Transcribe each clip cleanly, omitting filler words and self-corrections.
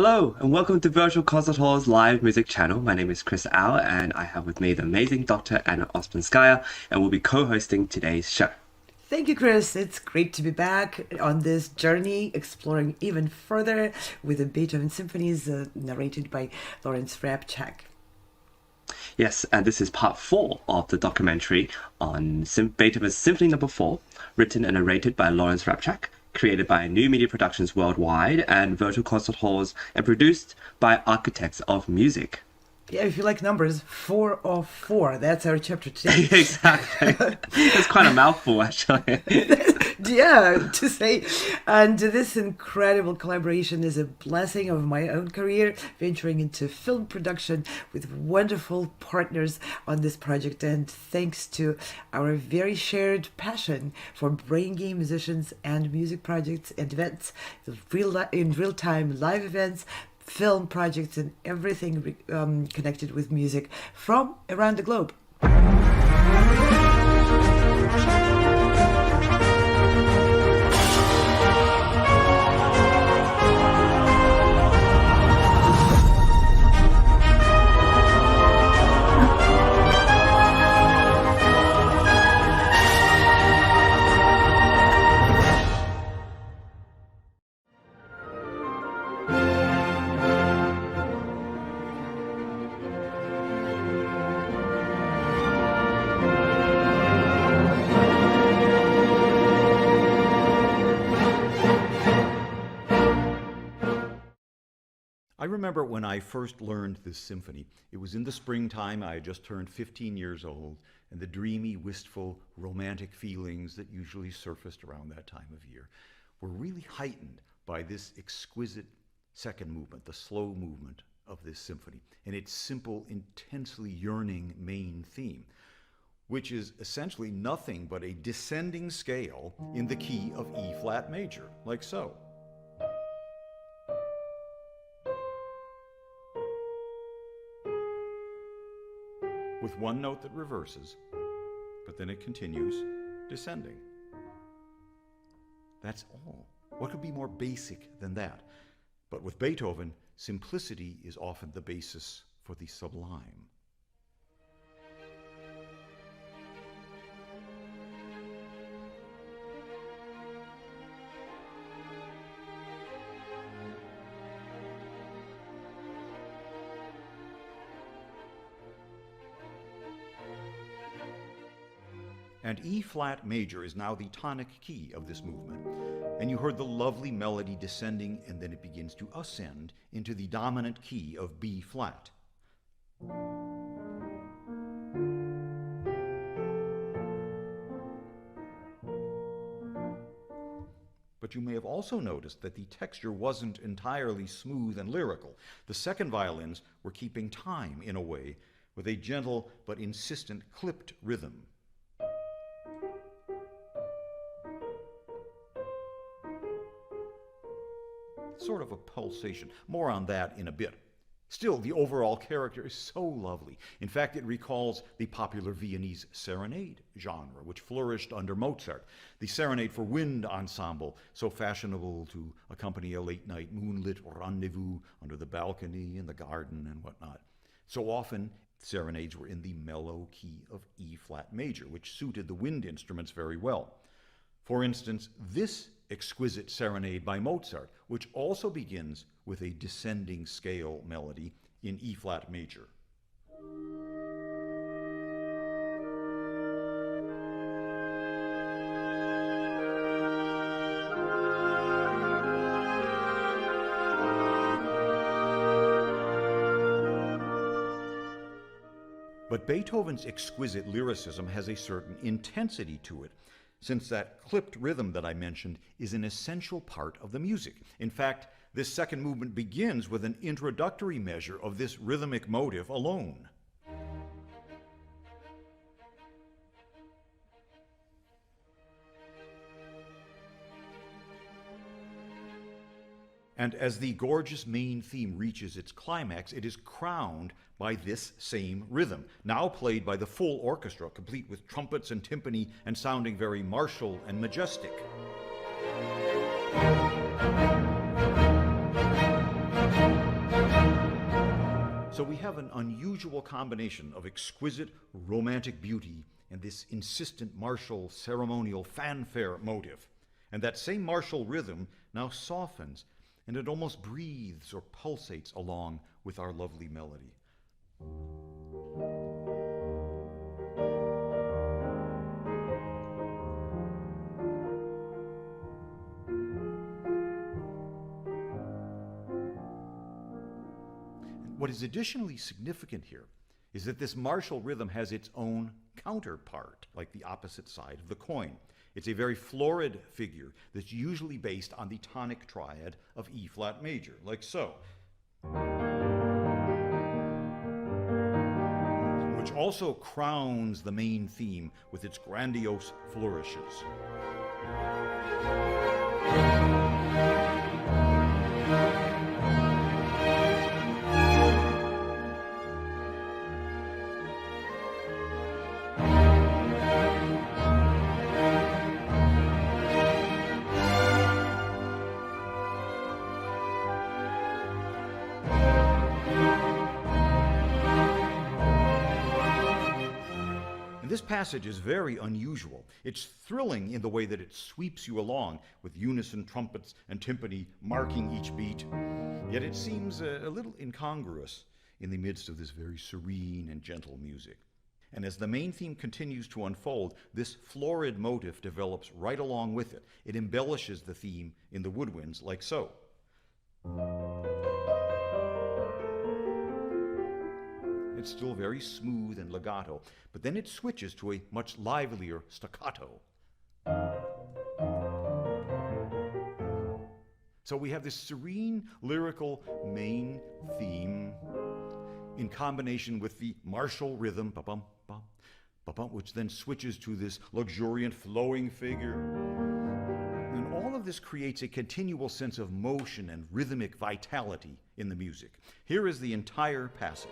Hello, and welcome to Virtual Concert Hall's live music channel. My name is Chris Au, and I have with me the amazing Dr. Anna Ouspenskaya, and we'll be co-hosting today's show. Thank you, Chris. It's great to be back on this journey, exploring even further with the Beethoven Symphonies, narrated by Lawrence Rapchak. Yes, and this is part 4 of the documentary on Beethoven's Symphony No. 4, written and narrated by Lawrence Rapchak, created by New Media Productions Worldwide and Virtual Concert Halls, and produced by Architects of Music. Yeah, if you like numbers, 4 of 4. That's our chapter today. Exactly. It's quite a mouthful, actually. Yeah, to say. And this incredible collaboration is a blessing of my own career, venturing into film production with wonderful partners on this project. And thanks to our very shared passion for bringing musicians and music projects and events in real-time live events, film projects, and everything connected with music from around the globe. I remember when I first learned this symphony. It was in the springtime. I had just turned 15 years old, and the dreamy, wistful, romantic feelings that usually surfaced around that time of year were really heightened by this exquisite second movement, the slow movement of this symphony, and its simple, intensely yearning main theme, which is essentially nothing but a descending scale in the key of E flat major, like so. With one note that reverses, but then it continues descending. That's all. What could be more basic than that? But with Beethoven, simplicity is often the basis for the sublime. And E flat major is now the tonic key of this movement. And you heard the lovely melody descending, and then it begins to ascend into the dominant key of B flat. But you may have also noticed that the texture wasn't entirely smooth and lyrical. The second violins were keeping time in a way, with a gentle but insistent clipped rhythm. Sort of a pulsation. More on that in a bit. Still, the overall character is so lovely. In fact, it recalls the popular Viennese serenade genre, which flourished under Mozart. The serenade for wind ensemble, so fashionable to accompany a late-night moonlit rendezvous under the balcony in the garden and whatnot. So often, serenades were in the mellow key of E flat major, which suited the wind instruments very well. For instance, this exquisite serenade by Mozart, which also begins with a descending scale melody in E flat major. But Beethoven's exquisite lyricism has a certain intensity to it, since that clipped rhythm that I mentioned is an essential part of the music. In fact, this second movement begins with an introductory measure of this rhythmic motive alone. And as the gorgeous main theme reaches its climax, it is crowned by this same rhythm, now played by the full orchestra, complete with trumpets and timpani and sounding very martial and majestic. So we have an unusual combination of exquisite romantic beauty and this insistent martial ceremonial fanfare motive. And that same martial rhythm now softens, and it almost breathes or pulsates along with our lovely melody. What is additionally significant here is that this martial rhythm has its own counterpart, like the opposite side of the coin. It's a very florid figure that's usually based on the tonic triad of E flat major, like so, which also crowns the main theme with its grandiose flourishes. This passage is very unusual. It's thrilling in the way that it sweeps you along with unison trumpets and timpani marking each beat. Yet it seems a little incongruous in the midst of this very serene and gentle music. And as the main theme continues to unfold, this florid motif develops right along with it. It embellishes the theme in the woodwinds like so. It's still very smooth and legato, but then it switches to a much livelier staccato. So we have this serene, lyrical main theme in combination with the martial rhythm, ba-bum, bum, ba-bum, which then switches to this luxuriant, flowing figure. And all of this creates a continual sense of motion and rhythmic vitality in the music. Here is the entire passage.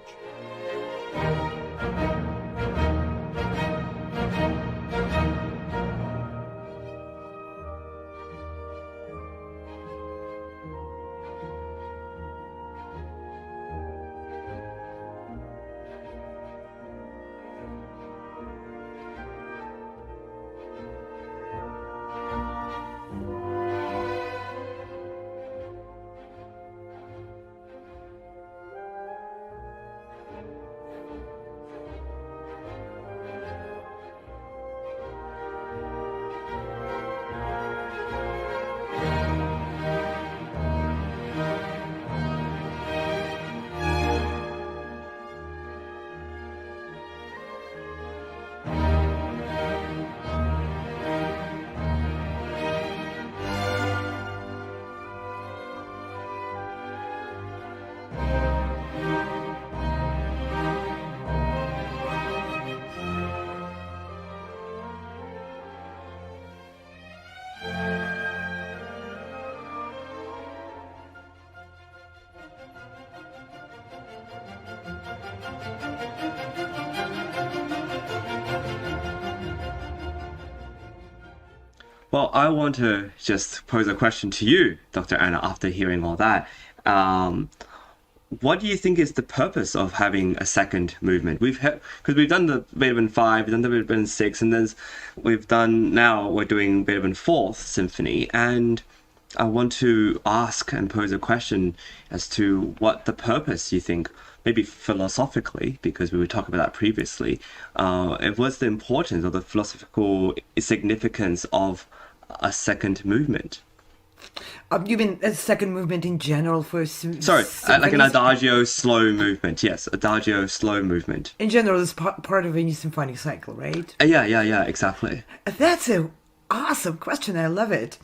Well, I want to just pose a question to you, Dr. Anna, after hearing all that. What do you think is the purpose of having a second movement? Because we've done the Beethoven 5, we've done the Beethoven 6, and then we're doing Beethoven 4th Symphony, and I want to ask and pose a question as to what the purpose you think, maybe philosophically, because we were talking about that previously, what's the importance or the philosophical significance of a second movement? You mean a second movement in general for Sorry, like an adagio slow movement. Yes, adagio slow movement. In general, it's part of any symphonic cycle, right? Yeah, exactly. That's a awesome question. I love it.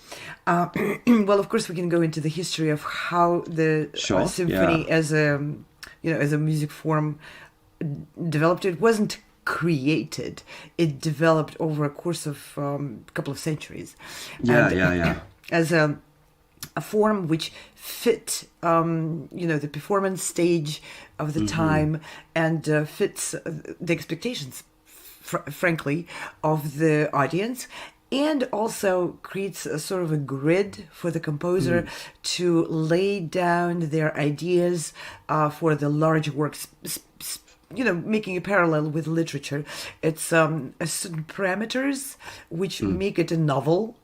Well, of course, we can go into the history of how the symphony as a music form developed. It wasn't created. It developed over a course of a couple of centuries. Yeah. As a form which fit, the performance stage of the time and fits the expectations, frankly, of the audience, and also creates a sort of a grid for the composer to lay down their ideas for the large works, making a parallel with literature. It's certain parameters which make it a novel,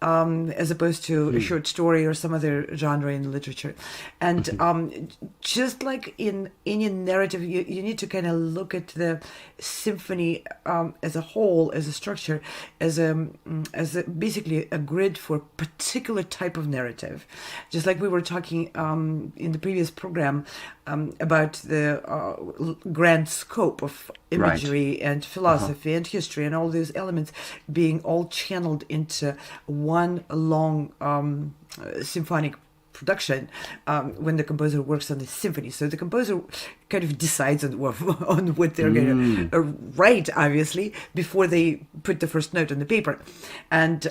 as opposed to a short story or some other genre in literature. And just like in any narrative, you need to kind of look at the symphony as a whole, as a structure, as basically a grid for a particular type of narrative. Just like we were talking in the previous program about the grand scope of imagery and philosophy and history and all those elements being all channeled into one long symphonic production when the composer works on the symphony. So the composer kind of decides on what they're going to write, obviously, before they put the first note on the paper. And,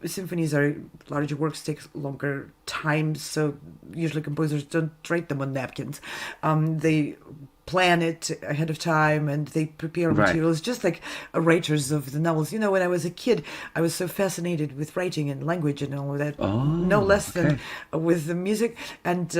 symphonies are larger works, take longer time, so usually composers don't write them on napkins. They plan it ahead of time and they prepare materials just like writers of the novels. When I was a kid, I was so fascinated with writing and language and all of that, no less than with the music. And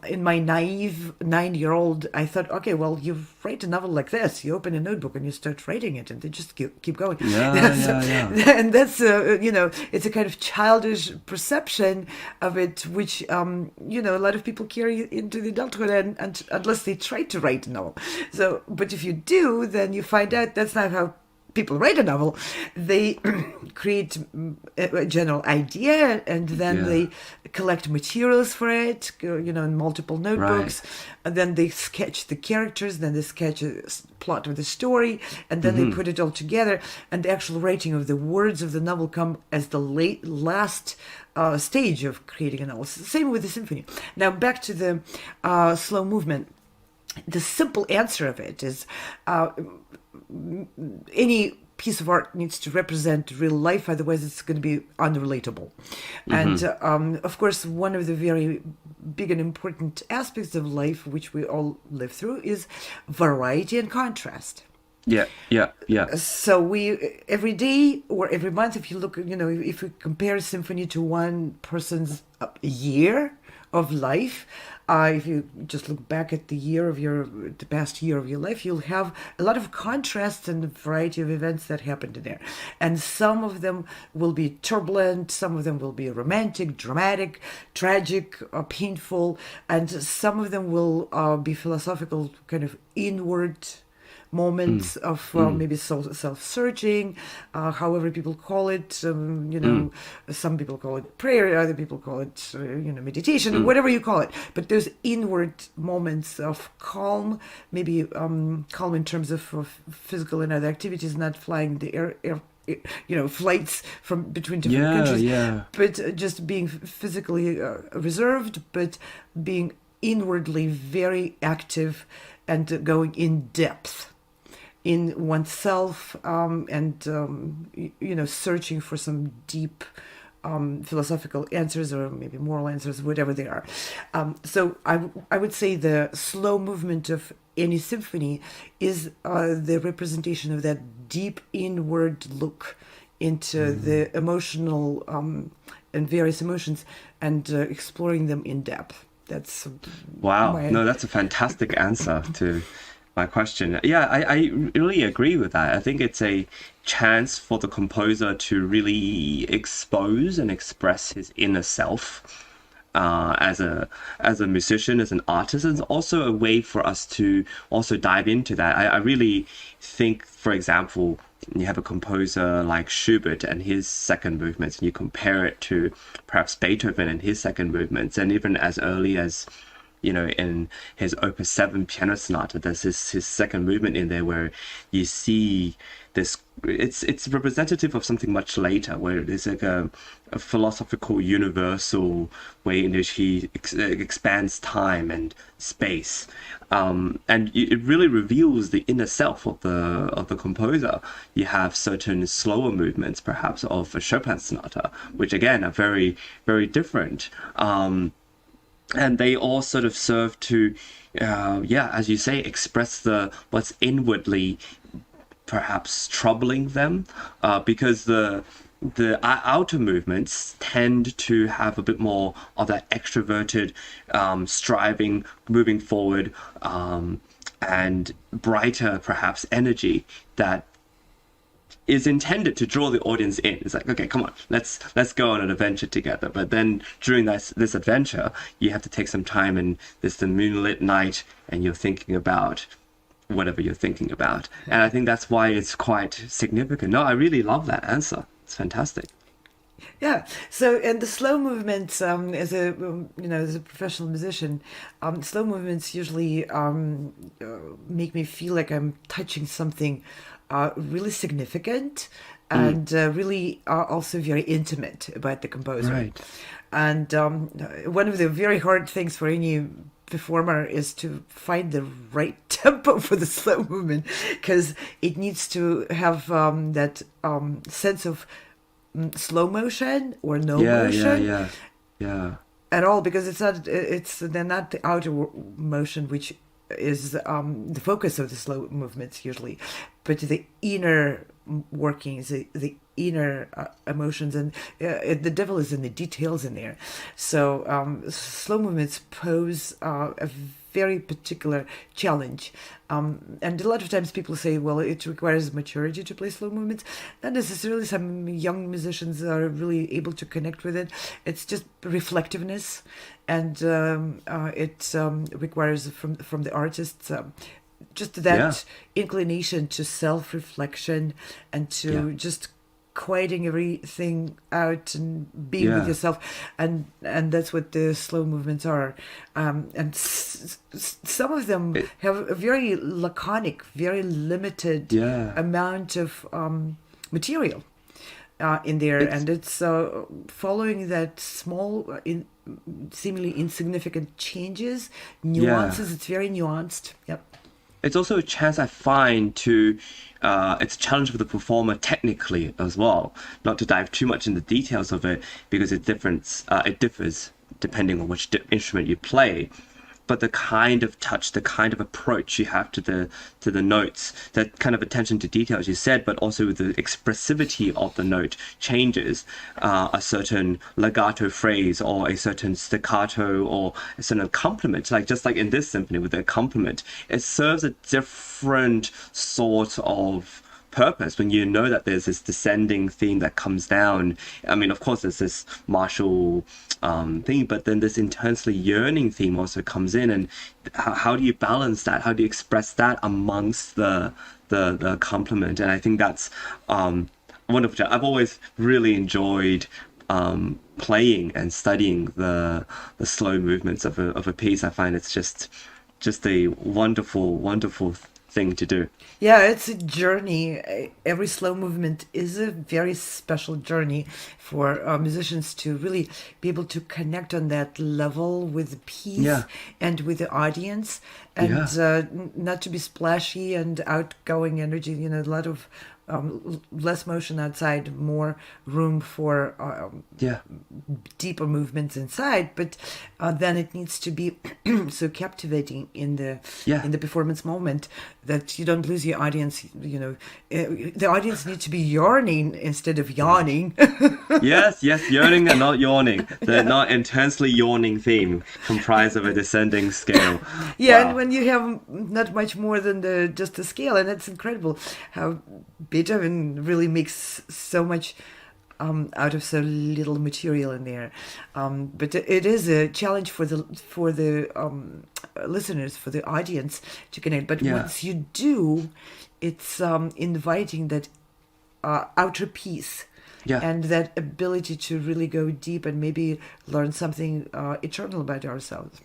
in my naive 9-year-old, I thought, okay, well, you write a novel like this, you open a notebook and you start writing it and they just keep going. And that's, it's a kind of childish perception of it, which, a lot of people carry into the adulthood and unless they try to write a novel. So, but if you do, then you find out that's not how people write a novel. They create a general idea and then they collect materials for it, in multiple notebooks. And then they sketch the characters, then they sketch a plot of the story, and then they put it all together. And the actual writing of the words of the novel come as the last stage of creating a novel. Same with the symphony. Now back to the slow movement. The simple answer of it is any piece of art needs to represent real life, otherwise it's going to be unrelatable. And of course, one of the very big and important aspects of life, which we all live through, is variety and contrast. Yeah. So we, every day or every month, if you look, if we compare a symphony to one person's year of life, if you just look back at the past year of your life, you'll have a lot of contrasts and a variety of events that happened in there. And some of them will be turbulent, some of them will be romantic, dramatic, tragic, painful, and some of them will be philosophical, kind of inward moments of maybe self-searching, however people call it. Some people call it prayer, other people call it meditation, whatever you call it. But those inward moments of calm, maybe calm in terms of physical and other activities, not flying the air, flights from between different countries, but just being physically reserved, but being inwardly very active and going in depth in oneself, and searching for some deep philosophical answers or maybe moral answers, whatever they are. So I would say the slow movement of any symphony is the representation of that deep inward look into the emotional and various emotions and exploring them in depth. That's that's a fantastic answer to my question. Yeah, I really agree with that. I think it's a chance for the composer to really expose and express his inner self as a musician, as an artist. It's also a way for us to also dive into that. I really think, for example, you have a composer like Schubert and his second movements, and you compare it to perhaps Beethoven and his second movements, and even as early as in his Opus 7 piano sonata, there's his second movement in there where you see this. It's representative of something much later, where there's like a philosophical, universal way in which he expands time and space, and it really reveals the inner self of the composer. You have certain slower movements, perhaps, of a Chopin sonata, which again are very, very different. And they all sort of serve to, as you say, express what's inwardly perhaps troubling them, because the outer movements tend to have a bit more of that extroverted, striving, moving forward, and brighter perhaps energy that is intended to draw the audience in. It's like, okay, come on, let's go on an adventure together. But then during this adventure, you have to take some time, and there's the moonlit night, and you're thinking about whatever you're thinking about. And I think that's why it's quite significant. No, I really love that answer. It's fantastic. Yeah. So, and the slow movements, as a professional musician, slow movements usually make me feel like I'm touching something really significant and really also very intimate about the composer. Right. And one of the very hard things for any performer is to find the right tempo for the slow movement, because it needs to have that sense of slow motion or no motion at all, because they're not the outer motion which is the focus of the slow movements usually, but the inner workings, the inner emotions, and the devil is in the details in there. So slow movements pose a very particular challenge, and a lot of times people say, well, it requires maturity to play slow movements. Not necessarily. Some young musicians are really able to connect with it. It's just reflectiveness, and it requires from the artists just that inclination to self-reflection and to just quieting everything out and being with yourself, and that's what the slow movements are. And some of them have a very laconic, very limited amount of material in there, and it's following that small, seemingly insignificant changes, nuances. It's very nuanced. Yep. It's also a chance, I find, to it's a challenge for the performer technically as well. Not to dive too much into the details of it, because it differs depending on which instrument you play. But the kind of touch, the kind of approach you have to the notes, that kind of attention to detail, as you said, but also the expressivity of the note changes. A certain legato phrase, or a certain staccato, or a certain accompaniment, just like in this symphony with the accompaniment, it serves a different sort of purpose when you know that there's this descending theme that comes down. I mean, of course, there's this martial theme, but then this intensely yearning theme also comes in. And how do you balance that? How do you express that amongst the accompaniment? And I think that's wonderful. I've always really enjoyed playing and studying the slow movements of a piece. I find it's just a wonderful thing to do. Yeah, it's a journey. Every slow movement is a very special journey for musicians to really be able to connect on that level with the piece and with the audience, and not to be splashy and outgoing energy. A lot of less motion outside, more room for deeper movements inside. But then it needs to be so captivating in the performance moment that you don't lose your audience. The audience needs to be yearning instead of yawning. Yes, yearning and not yawning. The not intensely yawning theme comprised of a descending scale. Yeah, Wow. and when you have not much more than just a scale, and it's incredible how Beethoven really makes so much out of so little material in there. But it is a challenge for the listeners, for the audience to connect. But once you do, it's inviting that outer piece. And that ability to really go deep and maybe learn something eternal about ourselves.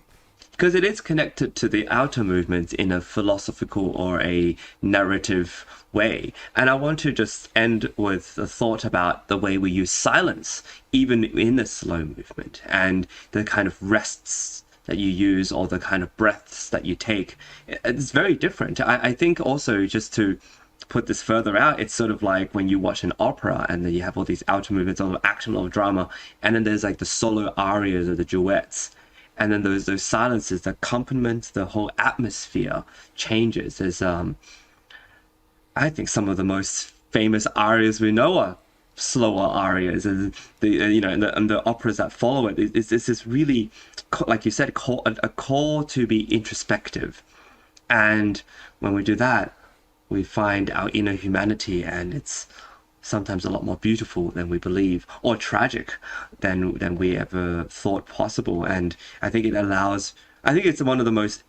Because it is connected to the outer movements in a philosophical or a narrative way. And I want to just end with a thought about the way we use silence, even in the slow movement, and the kind of rests that you use, or the kind of breaths that you take. It's very different. I think also, just to put this further out, it's sort of like when you watch an opera and then you have all these outer movements, a lot of action, a lot of drama, and then there's like the solo arias or the duets, and then those silences, the accompaniment, the whole atmosphere changes. There's I think some of the most famous arias we know are slower arias, and and the operas that follow it. It's this really, like you said, a call to be introspective, and when we do that, we find our inner humanity, and it's sometimes a lot more beautiful than we believe, or tragic than we ever thought possible. And I think it allows. I think it's one of the most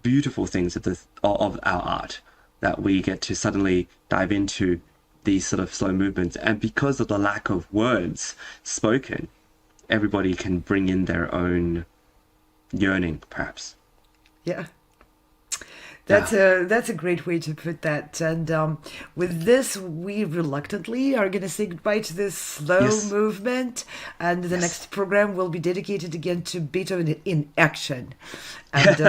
beautiful things of our art, that we get to suddenly dive into these sort of slow movements, and because of the lack of words spoken, everybody can bring in their own yearning, perhaps. Yeah. That's a great way to put that. And with this, we reluctantly are going to say goodbye to this slow movement. And the next program will be dedicated again to Beethoven in action. And,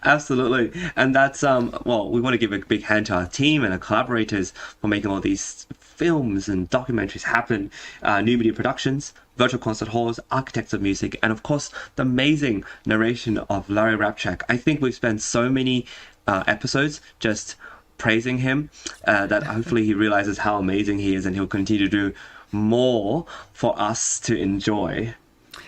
Absolutely. And that's, we want to give a big hand to our team and our collaborators for making all these films and documentaries happen. New Media Productions, Virtual Concert Halls, Architects of Music, and of course the amazing narration of Lawrence Rapchak. I think we've spent so many episodes just praising him that hopefully he realizes how amazing he is, and he'll continue to do more for us to enjoy.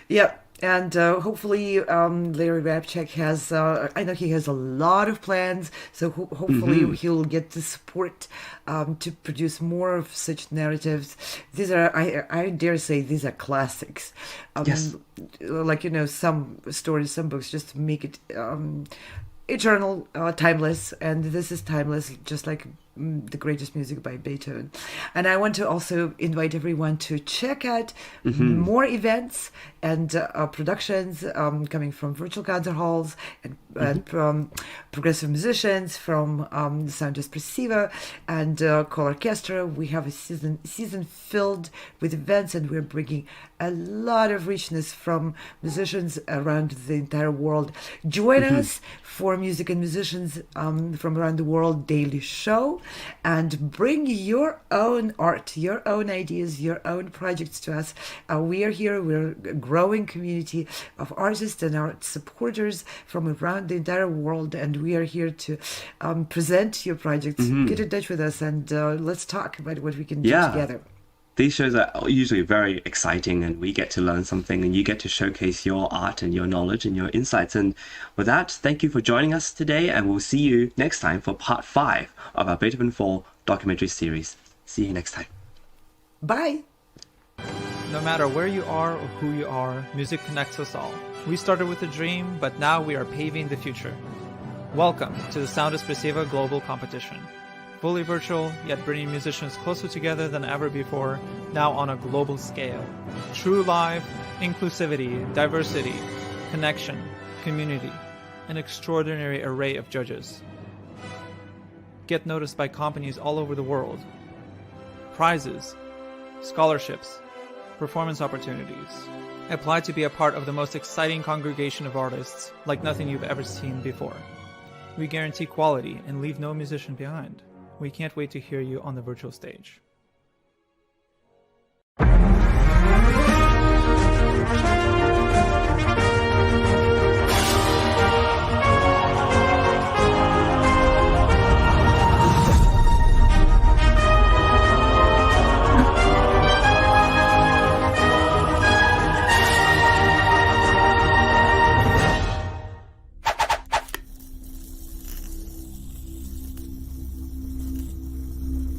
Yep. And hopefully Larry Rapchak has, I know he has a lot of plans, so hopefully he'll get the support to produce more of such narratives. These are, I dare say, these are classics. Yes. Like, some stories, some books just make it eternal, timeless, and this is timeless, just like the greatest music by Beethoven. And I want to also invite everyone to check out more events and productions coming from virtual concert halls and from progressive musicians, from the Sound Espressiva and Call Orchestra. We have a season filled with events, and we're bringing a lot of richness from musicians around the entire world. Join us for Music and Musicians from Around the World daily show, and bring your own art, your own ideas, your own projects to us. We are here. We're a growing community of artists and art supporters from around the entire world, and we are here to present your projects. Get in touch with us, and let's talk about what we can do together. These shows are usually very exciting, and we get to learn something, and you get to showcase your art and your knowledge and your insights. And with that, thank you for joining us today, and we'll see you next time for part 5 of our Beethoven 4 documentary series. See you next time. Bye. No matter where you are or who you are, music connects us all. We started with a dream, but now we are paving the future. Welcome to the Sound Espressiva Global Competition. Fully virtual, yet bringing musicians closer together than ever before, now on a global scale. True live, inclusivity, diversity, connection, community, an extraordinary array of judges. Get noticed by companies all over the world. Prizes, scholarships, performance opportunities. Apply to be a part of the most exciting congregation of artists, like nothing you've ever seen before. We guarantee quality and leave no musician behind. We can't wait to hear you on the virtual stage.